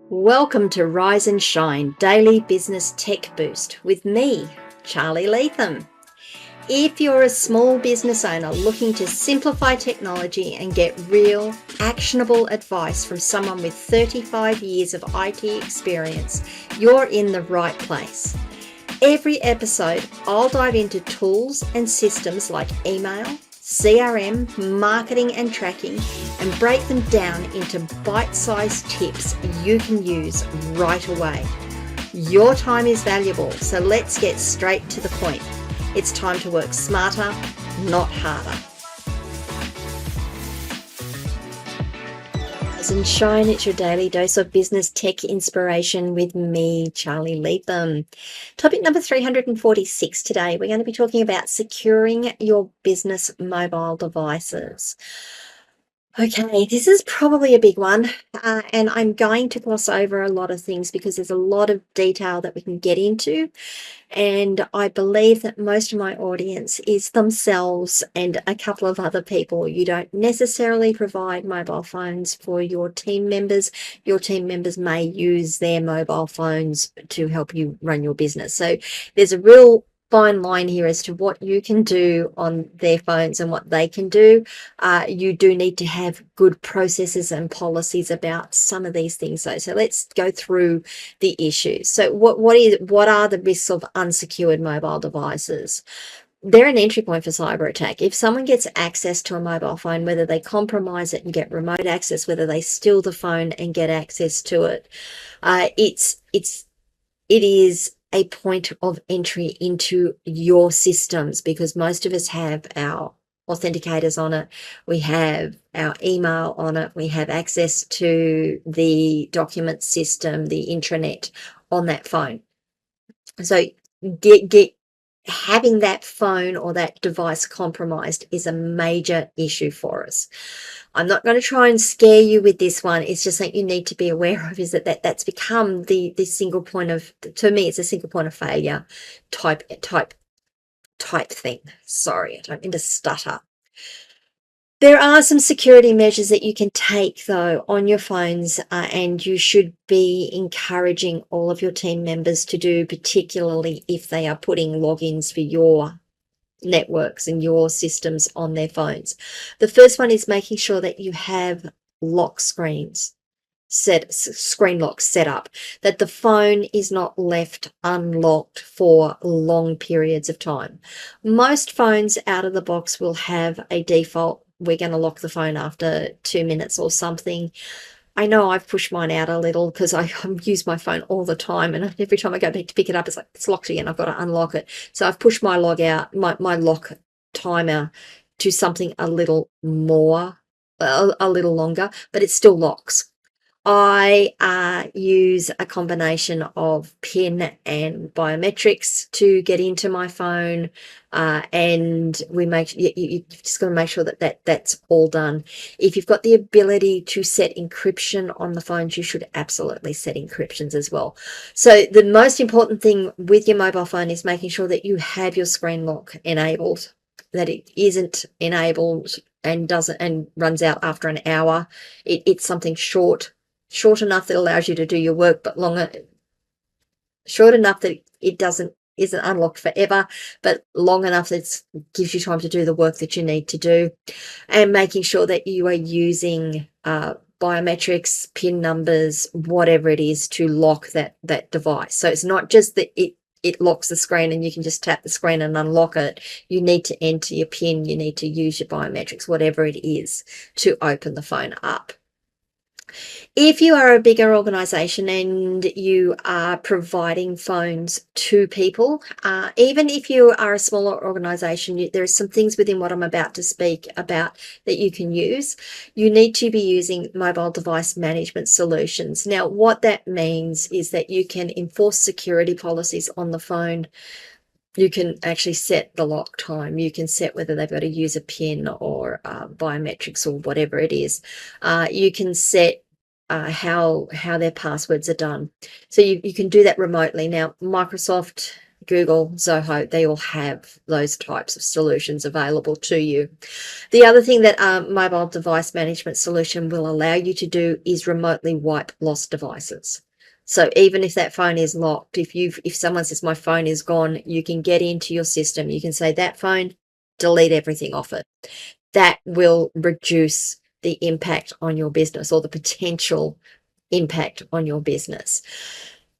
Welcome to Rise and Shine Daily Business Tech Boost with me, Charly Leetham. If you're a small business owner looking to simplify technology and get real, actionable advice from someone with 35 years of IT experience, you're in the right place. Every episode, I'll dive into tools and systems like email, CRM, marketing and tracking, and break them down into bite-sized tips you can use right away. Your time is valuable, so let's get straight to the point. It's time to work smarter, not harder. Rise and Shine, it's your daily dose of business tech inspiration with me, Charly Leetham. Topic number 346 today. We're going to be talking about securing your business mobile devices. Okay, this is probably a big one, and I'm going to gloss over a lot of things because there's a lot of detail that we can get into, and I believe that most of my audience is themselves and a couple of other people. You don't necessarily provide mobile phones for your team members. Your team members may use their mobile phones to help you run your business. So there's a real fine line here as to what you can do on their phones and what they can do. You do need to have good processes and policies about some of these things though. So let's go through the issues. So what are the risks of unsecured mobile devices? They're an entry point for cyber attack. If someone gets access to a mobile phone, whether they compromise it and get remote access, whether they steal the phone and get access to it, it is a point of entry into your systems, because most of us have our authenticators on it, we have our email on it, we have access to the document system, the intranet on that phone. So having that phone or that device compromised is a major issue for us. I'm not going to try and scare you with this one. It's just that you need to be aware of is that's become the single point of, to me, it's a single point of failure type thing. Sorry, I don't mean to stutter. There are some security measures that you can take, though, on your phones, and you should be encouraging all of your team members to do, particularly if they are putting logins for your networks and your systems on their phones. The first one is making sure that you have lock screens screen locks set up, that the phone is not left unlocked for long periods of time. Most phones out of the box will have a default, we're going to lock the phone after 2 minutes or something. I know I've pushed mine out a little because I use my phone all the time, and every time I go back to pick it up, it's like it's locked again. I've got to unlock it. So I've pushed my my lock timer to something a little more, a little longer, but it still locks. I use a combination of PIN and biometrics to get into my phone, and you just got to make sure that's all done. If you've got the ability to set encryption on the phones, you should absolutely set encryptions as well. So the most important thing with your mobile phone is making sure that you have your screen lock enabled, that it isn't enabled and runs out after an hour. It's something short enough that allows you to do your work, but short enough that it isn't unlocked forever, but long enough that it gives you time to do the work that you need to do. And making sure that you are using biometrics, PIN numbers, whatever it is, to lock that device. So it's not just that it locks the screen and you can just tap the screen and unlock it. You need to enter your PIN, you need to use your biometrics, whatever it is, to open the phone up. If you are a bigger organization and you are providing phones to people, even if you are a smaller organization, there are some things within what I'm about to speak about that you can use. You need to be using mobile device management solutions. Now, what that means is that you can enforce security policies on the phone. You can actually set the lock time. You can set whether they've got to use a PIN or biometrics or whatever it is. You can set how their passwords are done. So you can do that remotely. Now, Microsoft, Google, Zoho, they all have those types of solutions available to you. The other thing that mobile device management solution will allow you to do is remotely wipe lost devices. So even if that phone is locked, if someone says my phone is gone, you can get into your system. You can say that phone, delete everything off it. That will reduce the impact on your business, or the potential impact on your business.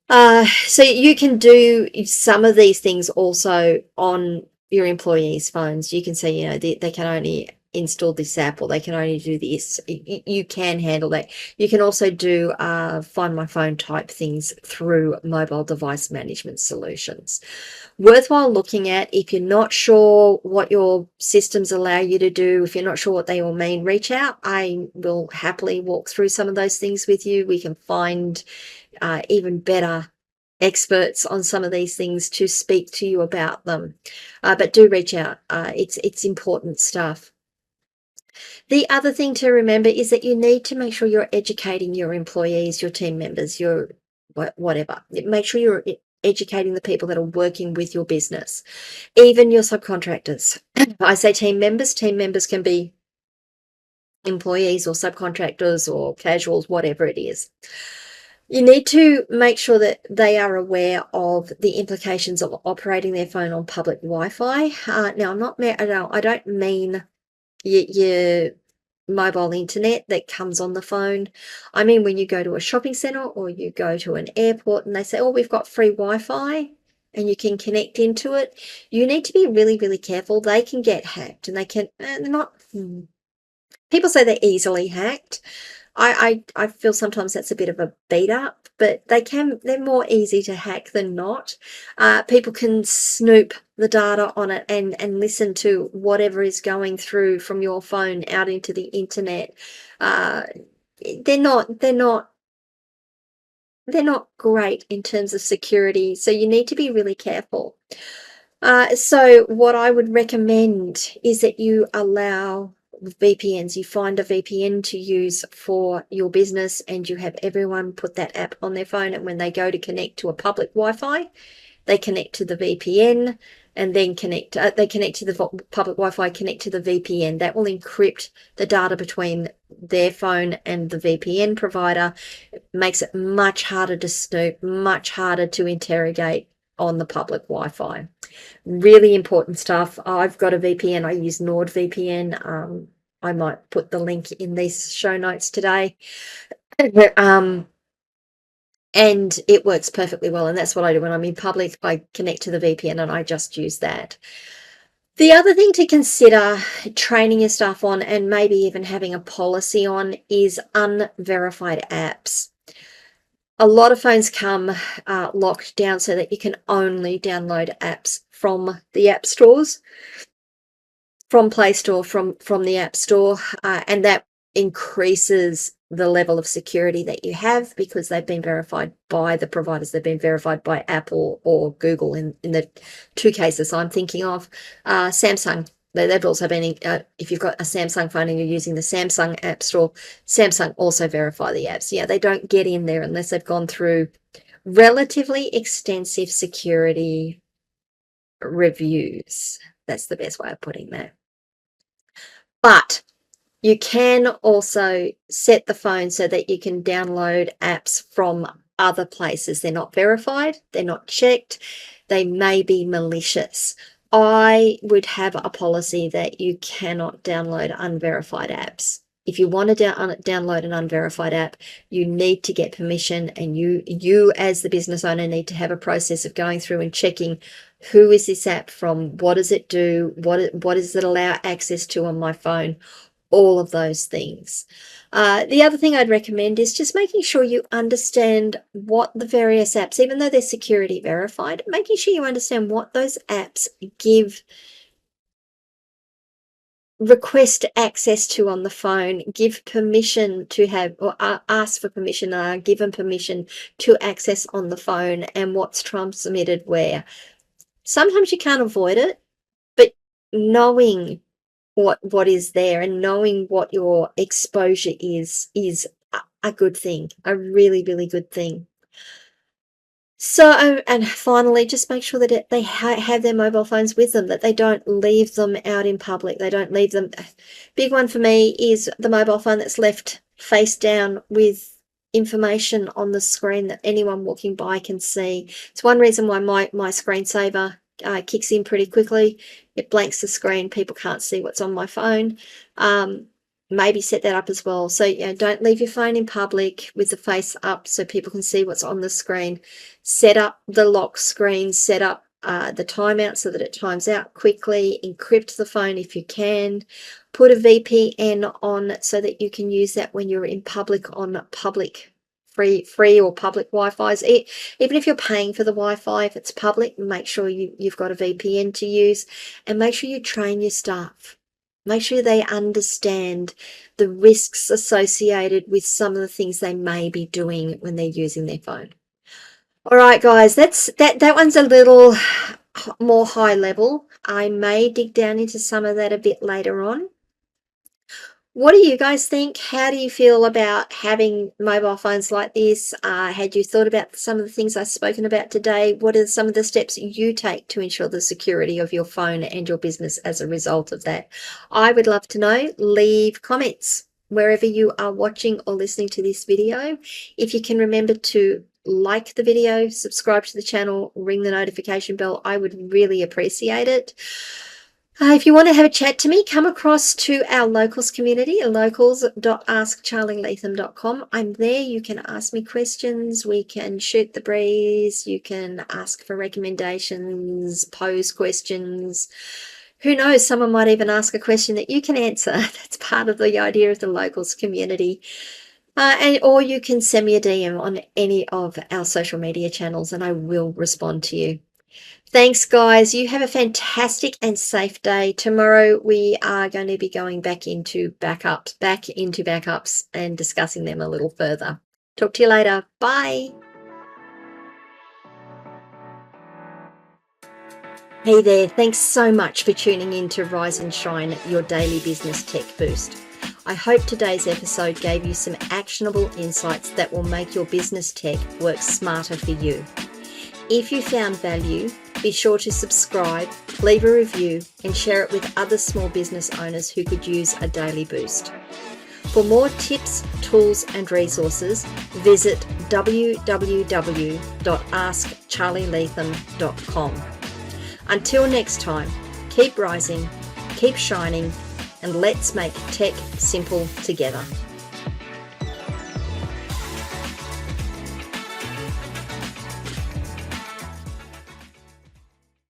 So you can do some of these things also on your employees' phones. You can say, you know, they can only install this app, or they can only do this. You can handle that. You can also do Find My Phone type things through mobile device management solutions. Worthwhile looking at. If you're not sure what your systems allow you to do, if you're not sure what they all mean, reach out. I will happily walk through some of those things with you. We can find even better experts on some of these things to speak to you about them. But do reach out. It's important stuff. The other thing to remember is that you need to make sure you're educating your employees, your team members, your whatever. Make sure you're educating the people that are working with your business, even your subcontractors. I say team members can be employees or subcontractors or casuals, whatever it is. You need to make sure that they are aware of the implications of operating their phone on public Wi-Fi. Now, I don't mean your mobile internet that comes on the phone. I mean, when you go to a shopping centre or you go to an airport and they say, oh, we've got free Wi-Fi and you can connect into it, you need to be really, really careful. They can get hacked, and they can, they're not, people say they're easily hacked. I feel sometimes that's a bit of a beat up, but they're more easy to hack than not. People can snoop the data on it and listen to whatever is going through from your phone out into the internet. They're not great in terms of security, so you need to be really careful. So what I would recommend is that you allow VPNs. You find a VPN to use for your business, and you have everyone put that app on their phone, and when they go to connect to a public Wi-Fi, they connect to the VPN, and then they connect to the public Wi-Fi, connect to the VPN. That will encrypt the data between their phone and the VPN provider. It makes it much harder to snoop, much harder to interrogate on the public Wi-Fi. Really important stuff. I've got a VPN. I use NordVPN. I might put the link in these show notes today. And it works perfectly well. And that's what I do when I'm in public. I connect to the VPN and I just use that. The other thing to consider training your staff on, and maybe even having a policy on, is unverified apps. A lot of phones come locked down so that you can only download apps from the app stores, from Play Store, from the App Store, and that increases the level of security that you have, because they've been verified by the providers. They've been verified by Apple or Google in the two cases I'm thinking of. Samsung, they've also been, if you've got a Samsung phone and you're using the Samsung App Store, Samsung also verify the apps. Yeah, they don't get in there unless they've gone through relatively extensive security reviews. That's the best way of putting that. But you can also set the phone so that you can download apps from other places. They're not verified, they're not checked, they may be malicious. I would have a policy that you cannot download unverified apps. If you want to download an unverified app, you need to get permission, and you as the business owner need to have a process of going through and checking, who is this app from, what does it do, what does it allow access to on my phone, all of those things. The other thing I'd recommend is just making sure you understand what the various apps, even though they're security verified, making sure you understand what those apps request access to on the phone, give permission to have, or ask for permission, give them permission to access on the phone, and what's transmitted where. Sometimes you can't avoid it, but knowing what is there and knowing what your exposure is a good thing, a really, really good thing. So, and finally, just make sure that they have their mobile phones with them, that they don't leave them out in public. They don't leave them. Big one for me is the mobile phone that's left face down with information on the screen that anyone walking by can see. It's one reason why my screensaver kicks in pretty quickly. It blanks the screen. People can't see what's on my phone. Maybe set that up as well. So, don't leave your phone in public with the face up so people can see what's on the screen. Set up the lock screen, set up the timeout so that it times out quickly. Encrypt the phone if you can. Put a VPN on so that you can use that when you're in public on public free or public Wi-Fi's. Even if you're paying for the Wi-Fi, if it's public, make sure you've got a VPN to use, and make sure you train your staff. Make sure they understand the risks associated with some of the things they may be doing when they're using their phone. All right, guys, that one's a little more high level. I may dig down into some of that a bit later on. What do you guys think? How do you feel about having mobile phones like this? Had you thought about some of the things I've spoken about today? What are some of the steps you take to ensure the security of your phone and your business as a result of that? I would love to know. Leave comments wherever you are watching or listening to this video. If you can remember to like the video, subscribe to the channel, ring the notification bell, I would really appreciate it. If you want to have a chat to me, come across to our locals community, locals.askcharlyleetham.com. I'm there. You can ask me questions. We can shoot the breeze. You can ask for recommendations, pose questions. Who knows? Someone might even ask a question that you can answer. That's part of the idea of the locals community. Or you can send me a DM on any of our social media channels and I will respond to you. Thanks, guys. You have a fantastic and safe day. Tomorrow we are going to be going back into backups and discussing them a little further. Talk to you later. Bye. Hey there. Thanks so much for tuning in to Rise and Shine, your daily business tech boost. I hope today's episode gave you some actionable insights that will make your business tech work smarter for you. If you found value, be sure to subscribe, leave a review, and share it with other small business owners who could use a daily boost. For more tips, tools, and resources, visit www.askcharlyleetham.com. Until next time, keep rising, keep shining, and let's make tech simple together.